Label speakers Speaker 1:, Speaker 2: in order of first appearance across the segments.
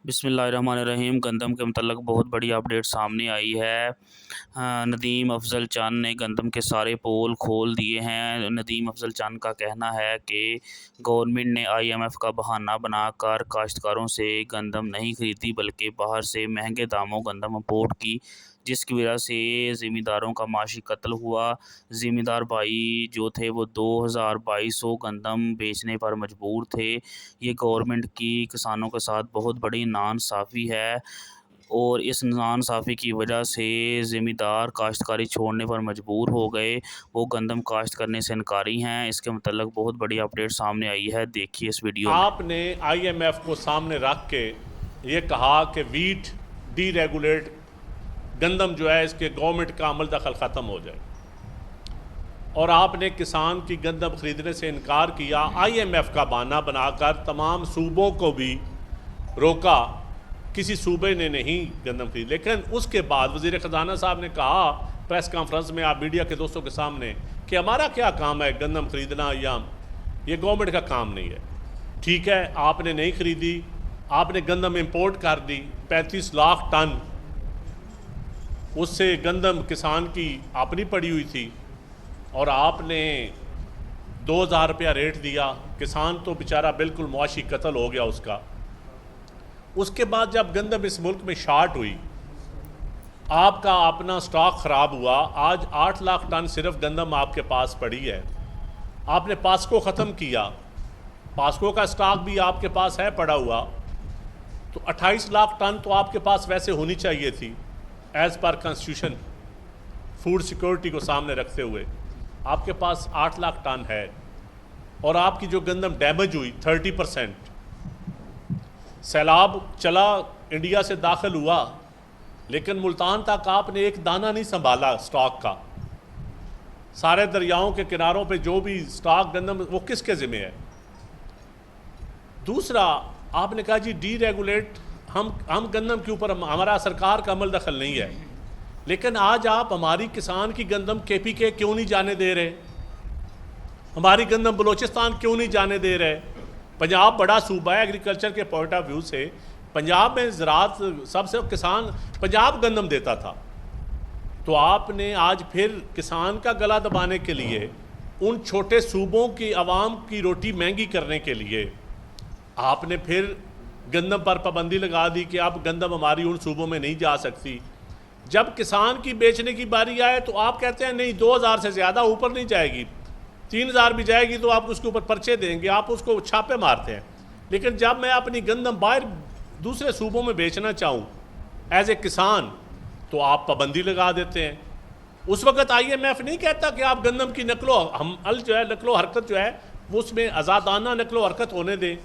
Speaker 1: بسم اللہ الرحمن الرحیم۔ گندم کے متعلق بہت بڑی اپڈیٹ سامنے آئی ہے۔ ندیم افضل چند نے گندم کے سارے پول کھول دیے ہیں۔ ندیم افضل چند کا کہنا ہے کہ گورنمنٹ نے IMF کا بہانہ بنا کر کاشتکاروں سے گندم نہیں خریدی بلکہ باہر سے مہنگے داموں گندم امپورٹ کی، جس کی وجہ سے زمینداروں کا معاشی قتل ہوا۔ زمیندار بھائی جو تھے وہ 2200 گندم بیچنے پر مجبور تھے۔ یہ گورنمنٹ کی کسانوں کے ساتھ بہت بڑی ناانصافی ہے اور اس ناانصافی کی وجہ سے زمیندار کاشتکاری چھوڑنے پر مجبور ہو گئے۔ وہ گندم کاشت کرنے سے انکاری ہیں۔ اس کے متعلق بہت بڑی اپڈیٹ سامنے آئی ہے، دیکھیے اس ویڈیو میں۔
Speaker 2: آپ نے IMF کو سامنے رکھ کے یہ کہا کہ ویٹ ڈی ریگولیٹ، گندم جو ہے اس کے گورنمنٹ کا عمل دخل ختم ہو جائے، اور آپ نے کسان کی گندم خریدنے سے انکار کیا۔ IMF کا بہانہ بنا کر تمام صوبوں کو بھی روکا، کسی صوبے نے نہیں گندم خرید۔ لیکن اس کے بعد وزیر خزانہ صاحب نے کہا پریس کانفرنس میں، آپ میڈیا کے دوستوں کے سامنے، کہ ہمارا کیا کام ہے گندم خریدنا، یا یہ گورنمنٹ کا کام نہیں ہے۔ ٹھیک ہے، آپ نے نہیں خریدی، آپ نے گندم امپورٹ کر دی 35 لاکھ ٹن، اس سے گندم کسان کی اپنی پڑی ہوئی تھی، اور آپ نے 2000 روپیہ ریٹ دیا۔ کسان تو بیچارہ بالکل معاشی قتل ہو گیا اس کا۔ اس کے بعد جب گندم اس ملک میں شارٹ ہوئی، آپ کا اپنا سٹاک خراب ہوا۔ آج 8 لاکھ ٹن صرف گندم آپ کے پاس پڑی ہے۔ آپ نے پاسکو ختم کیا، پاسکو کا سٹاک بھی آپ کے پاس ہے پڑا ہوا، تو 28 لاکھ ٹن تو آپ کے پاس ویسے ہونی چاہیے تھی as per constitution, food security کو سامنے رکھتے ہوئے۔ آپ کے پاس 8 لاکھ ٹن ہے، اور آپ کی جو گندم ڈیمیج ہوئی 30%، سیلاب چلا، انڈیا سے داخل ہوا، لیکن ملتان تک آپ نے ایک دانہ نہیں سنبھالا سٹاک کا۔ سارے دریاؤں کے کناروں پہ جو بھی سٹاک گندم، وہ کس کے ذمہ ہے؟ دوسرا، آپ نے کہا جی ڈی ریگولیٹ، ہم گندم کے اوپر ہمارا سرکار کا عمل دخل نہیں ہے، لیکن آج آپ ہماری کسان کی گندم KPK کیوں نہیں جانے دے رہے؟ ہماری گندم بلوچستان کیوں نہیں جانے دے رہے؟ پنجاب بڑا صوبہ ہے ایگریکلچر کے پوائنٹ آف ویو سے، پنجاب میں زراعت سب سے کسان پنجاب گندم دیتا تھا۔ تو آپ نے آج پھر کسان کا گلا دبانے کے لیے، ان چھوٹے صوبوں کی عوام کی روٹی مہنگی کرنے کے لیے، آپ نے پھر گندم پر پابندی لگا دی کہ اب گندم ہماری ان صوبوں میں نہیں جا سکتی۔ جب کسان کی بیچنے کی باری آئے تو آپ کہتے ہیں نہیں 2000 سے زیادہ اوپر نہیں جائے گی، 3000 بھی جائے گی تو آپ اس کے اوپر پرچے دیں گے، آپ اس کو چھاپے مارتے ہیں۔ لیکن جب میں اپنی گندم باہر دوسرے صوبوں میں بیچنا چاہوں ایز اے کسان، تو آپ پابندی لگا دیتے ہیں۔ اس وقت IMF نہیں کہتا کہ آپ گندم کی نقل و حرکت جو ہے وہ اس میں آزادانہ نقل و حرکت ہونے دیں۔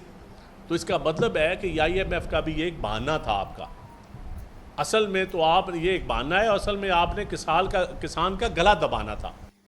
Speaker 2: تو اس کا مطلب ہے کہ IMF کا بھی یہ ایک بہانہ تھا آپ کا۔ اصل میں تو آپ یہ ایک بہانہ ہے، اصل میں آپ نے کسان کا گلا دبانا تھا۔